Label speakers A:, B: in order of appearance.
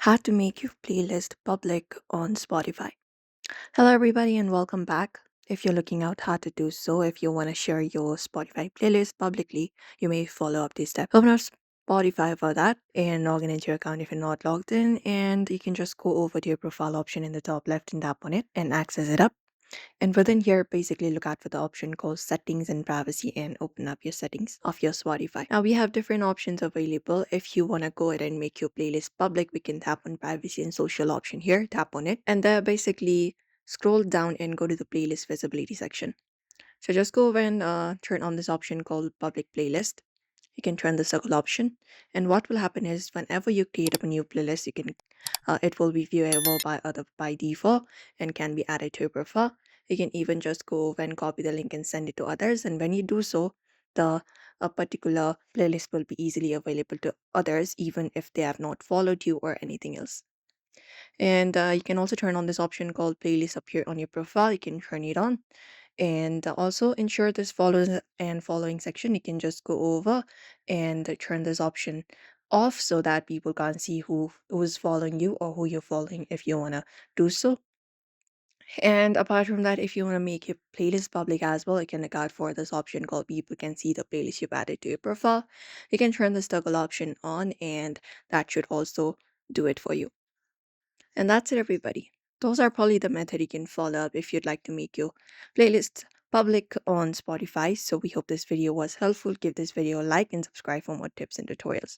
A: How to make your playlist public on Spotify. Hello, everybody, and welcome back. If you're looking out how to do so, if you want to share your Spotify playlist publicly, you may follow up these steps. Open up Spotify for that and log in into your account if you're not logged in, and you can just go over to your profile option in the top left and tap on it and access it up. And within here, basically look out for the option called settings and privacy and open up your settings of your Spotify. Now we have different options available. If you want to go ahead and make your playlist public, we can tap on privacy and social option here, tap on it, and there basically scroll down and go to the playlist visibility section. So just go over and turn on this option called public playlist. You can turn the circle option, and what will happen is whenever you create up a new playlist, it will be viewable by other by default and can be added to your profile. You can even just go over and copy the link and send it to others, and when you do so, the a particular playlist will be easily available to others even if they have not followed you or anything else. And you can also turn on this option called playlist appear on your profile. You can turn it on and also ensure this follows and following section. You can just go over and turn this option off so that people can't see who's following you or who you're following if you want to do so. And apart from that, if you want to make your playlist public as well, you can look out for this option called people can see the playlist you've added to your profile. You can turn this toggle option on and that should also do it for you. And that's it, everybody. Those are probably the method you can follow up if you'd like to make your playlist public on Spotify. So we hope this video was helpful. Give this video a like and subscribe for more tips and tutorials.